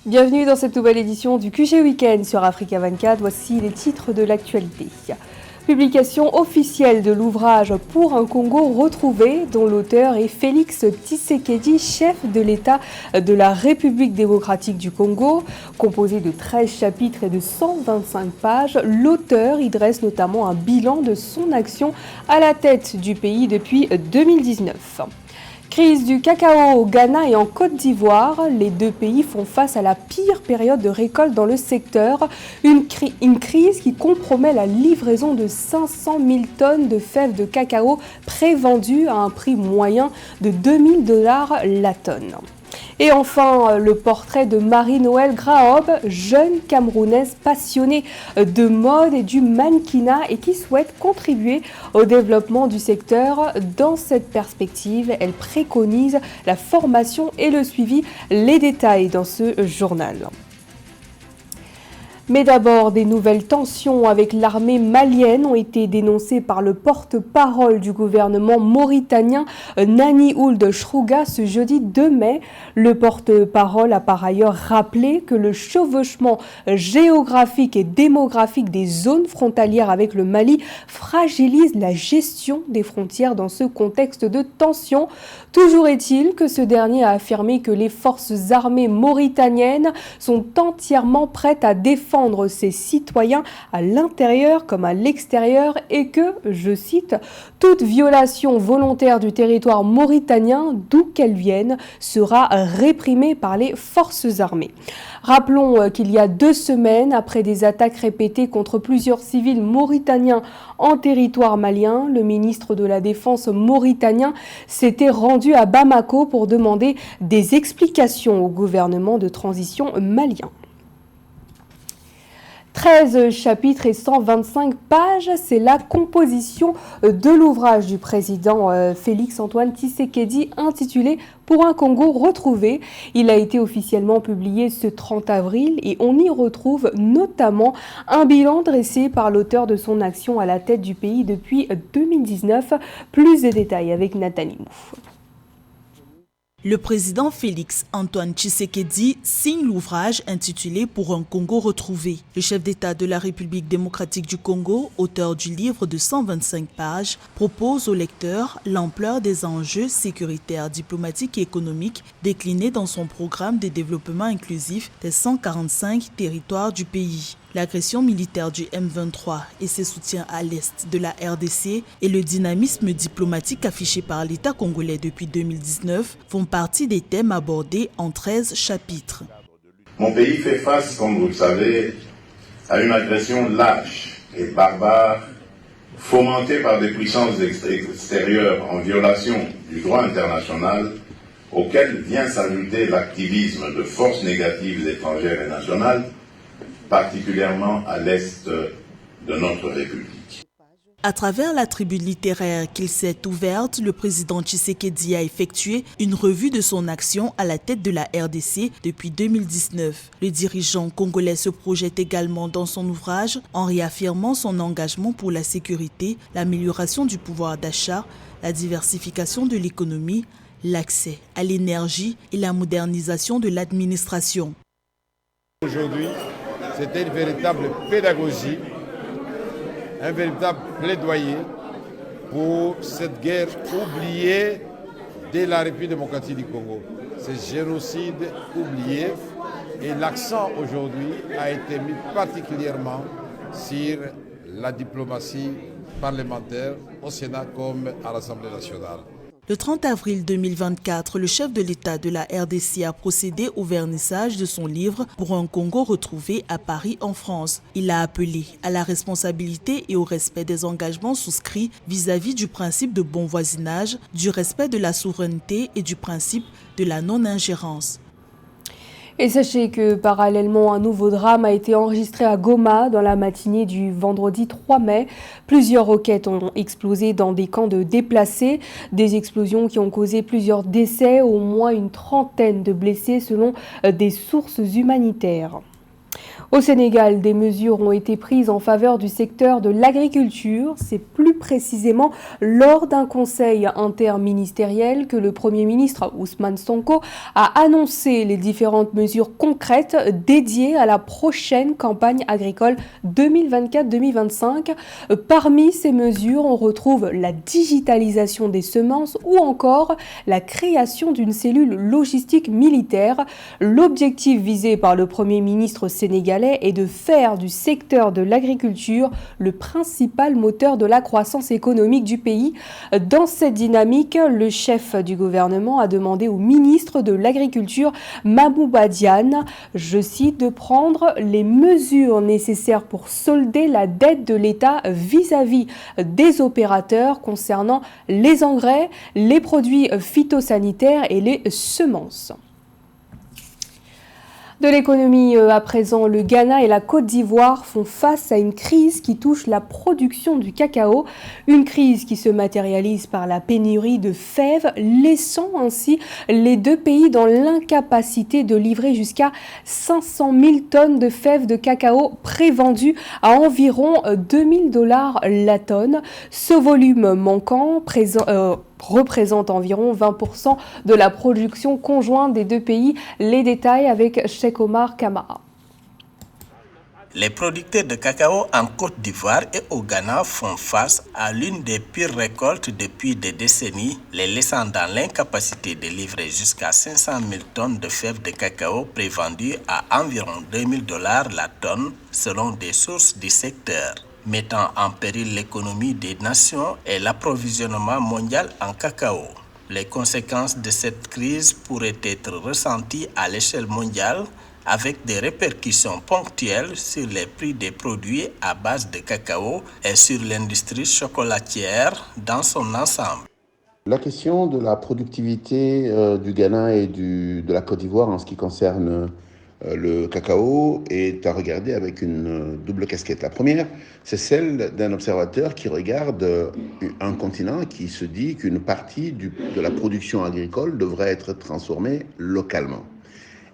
Bienvenue dans cette nouvelle édition du QG Week-end sur Africa 24. Voici les titres de l'actualité. Publication officielle de l'ouvrage Pour un Congo retrouvé, dont l'auteur est Félix Tshisekedi, chef de l'État de la République démocratique du Congo. Composé de 13 chapitres et de 125 pages, l'auteur y dresse notamment un bilan de son action à la tête du pays depuis 2019. Crise du cacao au Ghana et en Côte d'Ivoire, les deux pays font face à la pire période de récolte dans le secteur, une crise qui compromet la livraison de 500 000 tonnes de fèves de cacao prévendues à un prix moyen de $2000 la tonne. Et enfin, le portrait de Marie-Noëlle Graob, jeune Camerounaise passionnée de mode et du mannequinat et qui souhaite contribuer au développement du secteur. Dans cette perspective, elle préconise la formation et le suivi. Les détails dans ce journal. Mais d'abord, des nouvelles tensions avec l'armée malienne ont été dénoncées par le porte-parole du gouvernement mauritanien Nani Ould Chrouga ce jeudi 2 mai. Le porte-parole a par ailleurs rappelé que le chevauchement géographique et démographique des zones frontalières avec le Mali fragilise la gestion des frontières dans ce contexte de tension. Toujours est-il que ce dernier a affirmé que les forces armées mauritaniennes sont entièrement prêtes à défendre ses citoyens à l'intérieur comme à l'extérieur et que, je cite, « toute violation volontaire du territoire mauritanien, d'où qu'elle vienne, sera réprimée par les forces armées ». Rappelons qu'il y a 2 semaines, après des attaques répétées contre plusieurs civils mauritaniens en territoire malien, le ministre de la Défense mauritanien s'était rendu à Bamako pour demander des explications au gouvernement de transition malien. 13 chapitres et 125 pages, c'est la composition de l'ouvrage du président Félix-Antoine Tshisekedi intitulé « Pour un Congo retrouvé ». Il a été officiellement publié ce 30 avril et on y retrouve notamment un bilan dressé par l'auteur de son action à la tête du pays depuis 2019. Plus de détails avec Nathalie Mouf. Le président Félix-Antoine Tshisekedi signe l'ouvrage intitulé « Pour un Congo retrouvé ». Le chef d'État de la République démocratique du Congo, auteur du livre de 125 pages, propose au lecteur l'ampleur des enjeux sécuritaires, diplomatiques et économiques déclinés dans son programme de développement inclusif des 145 territoires du pays. L'agression militaire du M23 et ses soutiens à l'est de la RDC et le dynamisme diplomatique affiché par l'État congolais depuis 2019 font partie des thèmes abordés en 13 chapitres. Mon pays fait face, comme vous le savez, à une agression lâche et barbare fomentée par des puissances extérieures en violation du droit international auquel vient s'ajouter l'activisme de forces négatives étrangères et nationales, particulièrement à l'est de notre République. À travers la tribune littéraire qu'il s'est ouverte, le président Tshisekedi a effectué une revue de son action à la tête de la RDC depuis 2019. Le dirigeant congolais se projette également dans son ouvrage en réaffirmant son engagement pour la sécurité, l'amélioration du pouvoir d'achat, la diversification de l'économie, l'accès à l'énergie et la modernisation de l'administration. Aujourd'hui, c'était une véritable pédagogie, un véritable plaidoyer pour cette guerre oubliée de la République démocratique du Congo. Ce génocide oublié et l'accent aujourd'hui a été mis particulièrement sur la diplomatie parlementaire au Sénat comme à l'Assemblée nationale. Le 30 avril 2024, le chef de l'État de la RDC a procédé au vernissage de son livre « Pour un Congo retrouvé » à Paris, en France. Il a appelé à la responsabilité et au respect des engagements souscrits vis-à-vis du principe de bon voisinage, du respect de la souveraineté et du principe de la non-ingérence. Et sachez que parallèlement, un nouveau drame a été enregistré à Goma dans la matinée du vendredi 3 mai. Plusieurs roquettes ont explosé dans des camps de déplacés. Des explosions qui ont causé plusieurs décès, au moins une trentaine de blessés selon des sources humanitaires. Au Sénégal, des mesures ont été prises en faveur du secteur de l'agriculture. C'est plus précisément lors d'un conseil interministériel que le Premier ministre Ousmane Sonko a annoncé les différentes mesures concrètes dédiées à la prochaine campagne agricole 2024-2025. Parmi ces mesures, on retrouve la digitalisation des semences ou encore la création d'une cellule logistique militaire. L'objectif visé par le Premier ministre sénégalais est de faire du secteur de l'agriculture le principal moteur de la croissance économique du pays. Dans cette dynamique, le chef du gouvernement a demandé au ministre de l'Agriculture, Mahmoud Diane, je cite, de prendre les mesures nécessaires pour solder la dette de l'État vis-à-vis des opérateurs concernant les engrais, les produits phytosanitaires et les semences. De l'économie à présent, le Ghana et la Côte d'Ivoire font face à une crise qui touche la production du cacao, une crise qui se matérialise par la pénurie de fèves, laissant ainsi les deux pays dans l'incapacité de livrer jusqu'à 500 000 tonnes de fèves de cacao prévendues à environ $2 000 la tonne. Ce volume manquant représente environ 20% de la production conjointe des deux pays. Les détails avec Cheikh Omar Kamara. Les producteurs de cacao en Côte d'Ivoire et au Ghana font face à l'une des pires récoltes depuis des décennies, les laissant dans l'incapacité de livrer jusqu'à 500 000 tonnes de fèves de cacao prévendues à environ $2 000 la tonne, selon des sources du secteur, mettant en péril l'économie des nations et l'approvisionnement mondial en cacao. Les conséquences de cette crise pourraient être ressenties à l'échelle mondiale avec des répercussions ponctuelles sur les prix des produits à base de cacao et sur l'industrie chocolatière dans son ensemble. La question de la productivité du Ghana et de la Côte d'Ivoire en ce qui concerne le cacao est à regarder avec une double casquette. La première, c'est celle d'un observateur qui regarde un continent qui se dit qu'une partie de la production agricole devrait être transformée localement.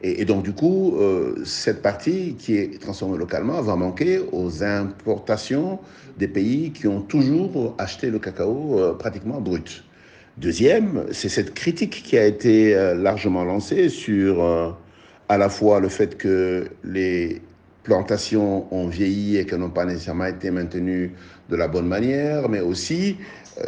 Et donc du coup, cette partie qui est transformée localement va manquer aux importations des pays qui ont toujours acheté le cacao pratiquement brut. Deuxième, c'est cette critique qui a été largement lancée sur à la fois le fait que les plantations ont vieilli et qu'elles n'ont pas nécessairement été maintenues de la bonne manière, mais aussi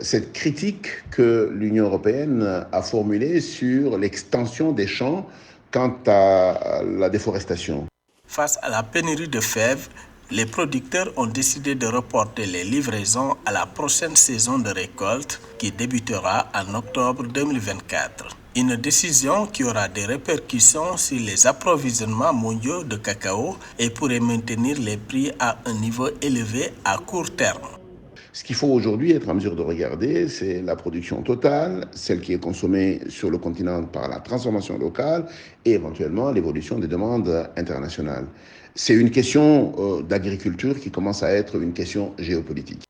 cette critique que l'Union européenne a formulée sur l'extension des champs quant à la déforestation. Face à la pénurie de fèves, les producteurs ont décidé de reporter les livraisons à la prochaine saison de récolte qui débutera en octobre 2024. Une décision qui aura des répercussions sur les approvisionnements mondiaux de cacao et pourrait maintenir les prix à un niveau élevé à court terme. Ce qu'il faut aujourd'hui être en mesure de regarder, c'est la production totale, celle qui est consommée sur le continent par la transformation locale et éventuellement l'évolution des demandes internationales. C'est une question d'agriculture qui commence à être une question géopolitique.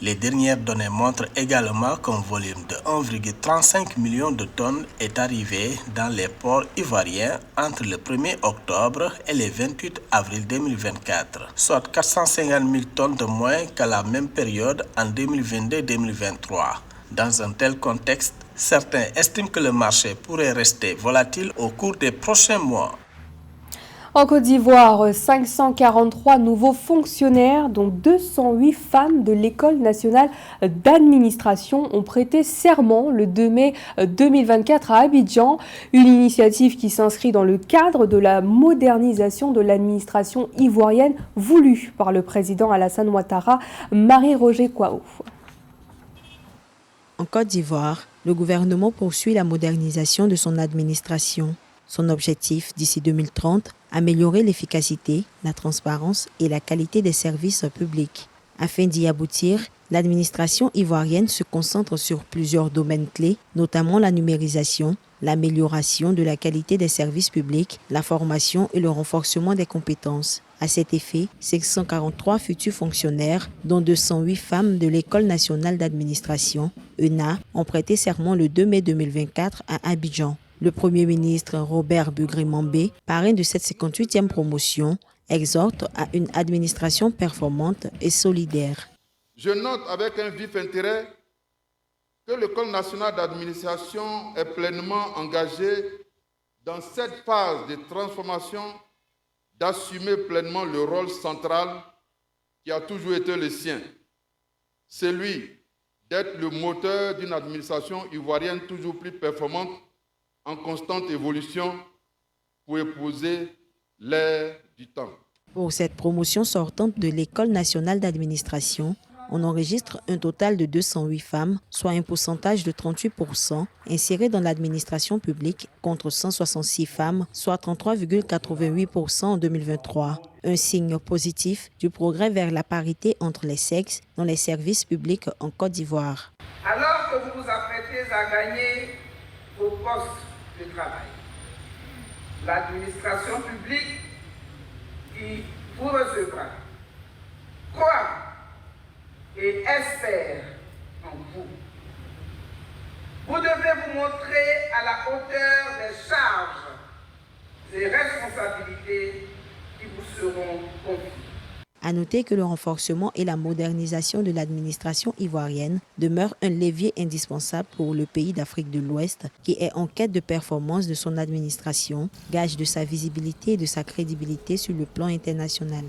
Les dernières données montrent également qu'un volume de 1,35 million de tonnes est arrivé dans les ports ivoiriens entre le 1er octobre et le 28 avril 2024, soit 450 000 tonnes de moins qu'à la même période en 2022-2023. Dans un tel contexte, certains estiment que le marché pourrait rester volatile au cours des prochains mois. En Côte d'Ivoire, 543 nouveaux fonctionnaires, dont 208 femmes de l'École nationale d'administration, ont prêté serment le 2 mai 2024 à Abidjan. Une initiative qui s'inscrit dans le cadre de la modernisation de l'administration ivoirienne voulue par le président Alassane Ouattara, Marie-Roger Kouaou. En Côte d'Ivoire, le gouvernement poursuit la modernisation de son administration. Son objectif, d'ici 2030, améliorer l'efficacité, la transparence et la qualité des services publics. Afin d'y aboutir, l'administration ivoirienne se concentre sur plusieurs domaines clés, notamment la numérisation, l'amélioration de la qualité des services publics, la formation et le renforcement des compétences. À cet effet, 543 futurs fonctionnaires, dont 208 femmes de l'École nationale d'administration, ENA, ont prêté serment le 2 mai 2024 à Abidjan. Le Premier ministre Robert Bugri-Mambé, parrain de cette 58e promotion, exhorte à une administration performante et solidaire. Je note avec un vif intérêt que l'École nationale d'administration est pleinement engagée dans cette phase de transformation d'assumer pleinement le rôle central qui a toujours été le sien, celui d'être le moteur d'une administration ivoirienne toujours plus performante, en constante évolution, pour épouser l'ère du temps. Pour cette promotion sortante de l'École nationale d'administration, on enregistre un total de 208 femmes, soit un pourcentage de 38%, insérées dans l'administration publique contre 166 femmes, soit 33,88% en 2023. Un signe positif du progrès vers la parité entre les sexes dans les services publics en Côte d'Ivoire. Alors que vous vous apprêtez à gagner vos postes de travail, l'administration publique qui vous recevra croit et espère en vous. Vous devez vous montrer à la hauteur des charges et responsabilités qui vous seront confiées. À noter que le renforcement et la modernisation de l'administration ivoirienne demeurent un levier indispensable pour le pays d'Afrique de l'Ouest qui est en quête de performance de son administration, gage de sa visibilité et de sa crédibilité sur le plan international.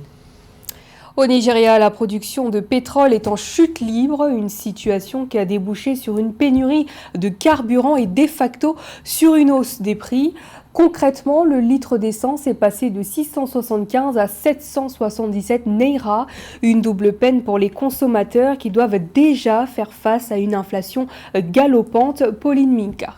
Au Nigeria, la production de pétrole est en chute libre, une situation qui a débouché sur une pénurie de carburant et de facto sur une hausse des prix. Concrètement, le litre d'essence est passé de 675 à 777 naira, une double peine pour les consommateurs qui doivent déjà faire face à une inflation galopante. Pauline Minka.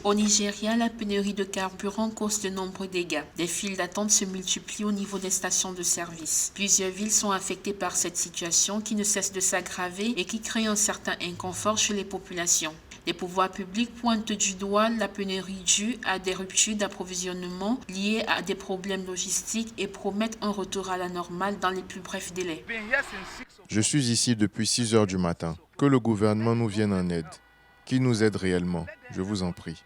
Au Nigeria, la pénurie de carburant cause de nombreux dégâts. Des files d'attente se multiplient au niveau des stations de service. Plusieurs villes sont affectées par cette situation qui ne cesse de s'aggraver et qui crée un certain inconfort chez les populations. Les pouvoirs publics pointent du doigt la pénurie due à des ruptures d'approvisionnement liées à des problèmes logistiques et promettent un retour à la normale dans les plus brefs délais. Je suis ici depuis 6 heures du matin. Que le gouvernement nous vienne en aide. Qui nous aide réellement, je vous en prie.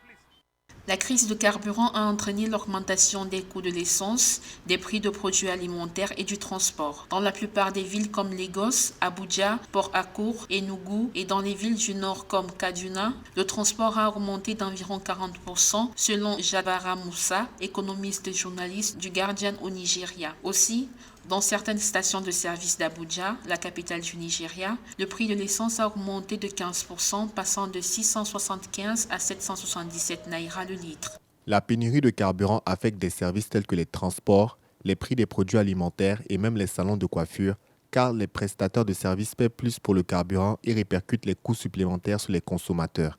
La crise de carburant a entraîné l'augmentation des coûts de l'essence, des prix de produits alimentaires et du transport. Dans la plupart des villes comme Lagos, Abuja, Port Harcourt, Enugu et dans les villes du nord comme Kaduna, le transport a augmenté d'environ 40% selon Jabara Moussa, économiste et journaliste du Guardian au Nigeria. Aussi, dans certaines stations de service d'Abuja, la capitale du Nigeria, le prix de l'essence a augmenté de 15%, passant de 675 à 777 naira le litre. La pénurie de carburant affecte des services tels que les transports, les prix des produits alimentaires et même les salons de coiffure, car les prestataires de services paient plus pour le carburant et répercutent les coûts supplémentaires sur les consommateurs.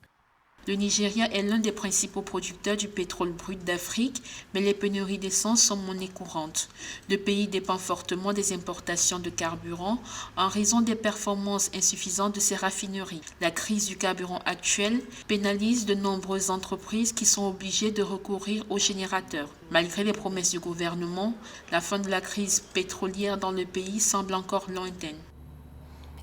Le Nigeria est l'un des principaux producteurs du pétrole brut d'Afrique, mais les pénuries d'essence sont monnaie courante. Le pays dépend fortement des importations de carburant en raison des performances insuffisantes de ses raffineries. La crise du carburant actuelle pénalise de nombreuses entreprises qui sont obligées de recourir aux générateurs. Malgré les promesses du gouvernement, la fin de la crise pétrolière dans le pays semble encore lointaine.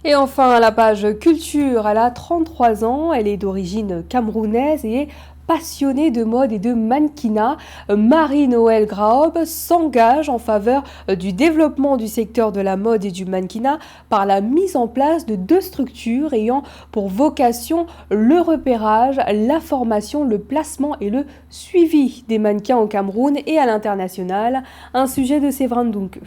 Et enfin, à la page culture, elle a 33 ans, elle est d'origine camerounaise et est passionnée de mode et de mannequinat. Marie-Noëlle Graob s'engage en faveur du développement du secteur de la mode et du mannequinat par la mise en place de 2 structures ayant pour vocation le repérage, la formation, le placement et le suivi des mannequins au Cameroun et à l'international. Un sujet de Séverin Dunque.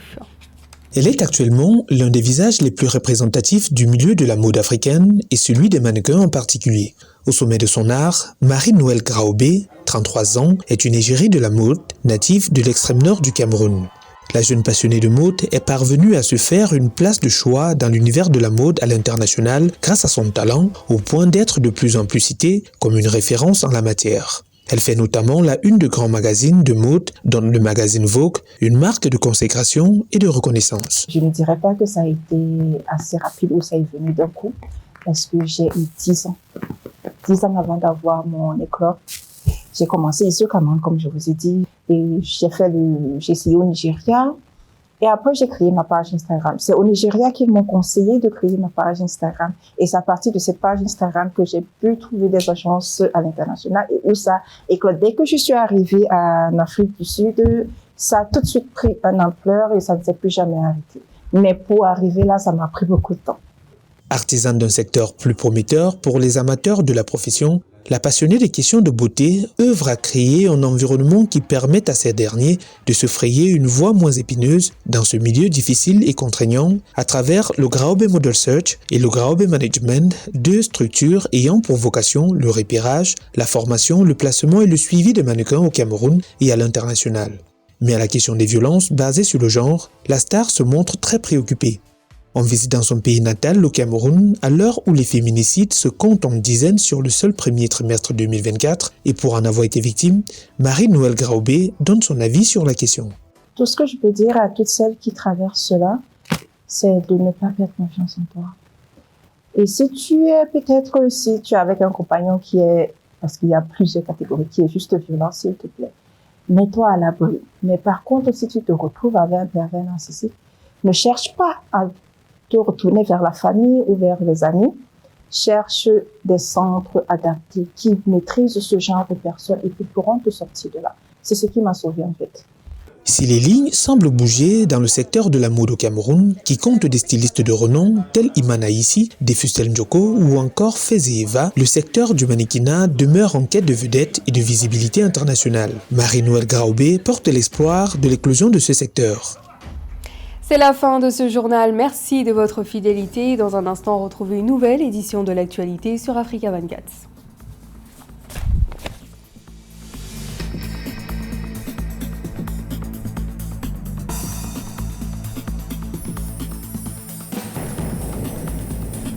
Elle est actuellement l'un des visages les plus représentatifs du milieu de la mode africaine et celui des mannequins en particulier. Au sommet de son art, Marie-Noëlle Graobé, 33 ans, est une égérie de la mode, native de l'extrême nord du Cameroun. La jeune passionnée de mode est parvenue à se faire une place de choix dans l'univers de la mode à l'international grâce à son talent, au point d'être de plus en plus citée comme une référence en la matière. Elle fait notamment la une de grands magazines de mode, dont le magazine Vogue, une marque de consécration et de reconnaissance. Je ne dirais pas que ça a été assez rapide ou ça est venu d'un coup, parce que j'ai eu 10 ans. 10 ans avant d'avoir mon éclat. J'ai commencé ici au Cameroun, comme je vous ai dit, et j'ai essayé au Nigeria. Et après, j'ai créé ma page Instagram. C'est au Nigeria qu'ils m'ont conseillé de créer ma page Instagram. Et c'est à partir de cette page Instagram que j'ai pu trouver des agences à l'international et où ça éclate. Dès que je suis arrivée en Afrique du Sud, Ça a tout de suite pris une ampleur et ça ne s'est plus jamais arrêté. Mais pour arriver là, ça m'a pris beaucoup de temps. Artisane d'un secteur plus prometteur pour les amateurs de la profession, la passionnée des questions de beauté œuvre à créer un environnement qui permette à ces derniers de se frayer une voie moins épineuse dans ce milieu difficile et contraignant à travers le Graube Model Search et le Graube Management, deux structures ayant pour vocation le repérage, la formation, le placement et le suivi des mannequins au Cameroun et à l'international. Mais à la question des violences basées sur le genre, la star se montre très préoccupée. En visitant son pays natal, le Cameroun, à l'heure où les féminicides se comptent en dizaines sur le seul premier trimestre 2024, et pour en avoir été victime, Marie-Noëlle Graube donne son avis sur la question. Tout ce que je peux dire à toutes celles qui traversent cela, c'est de ne pas perdre confiance en toi. Et si tu es avec un compagnon qui est, parce qu'il y a plusieurs catégories, qui est juste violent, s'il te plaît, mets-toi à l'abri. Mais par contre, si tu te retrouves avec un pervers narcissique, ne cherche pas à te retourner vers la famille ou vers les amis. Cherche des centres adaptés qui maîtrisent ce genre de personnes et qui pourront te sortir de là. C'est ce qui m'a sauvée en fait. Si les lignes semblent bouger dans le secteur de la mode au Cameroun, qui compte des stylistes de renom tels Imana Issi, Defustel Njoko ou encore Fezé Eva, le secteur du mannequinat demeure en quête de vedettes et de visibilité internationale. Marie-Noëlle Graube porte l'espoir de l'éclosion de ce secteur. C'est la fin de ce journal. Merci de votre fidélité. Dans un instant, retrouvez une nouvelle édition de l'actualité sur Africa 24.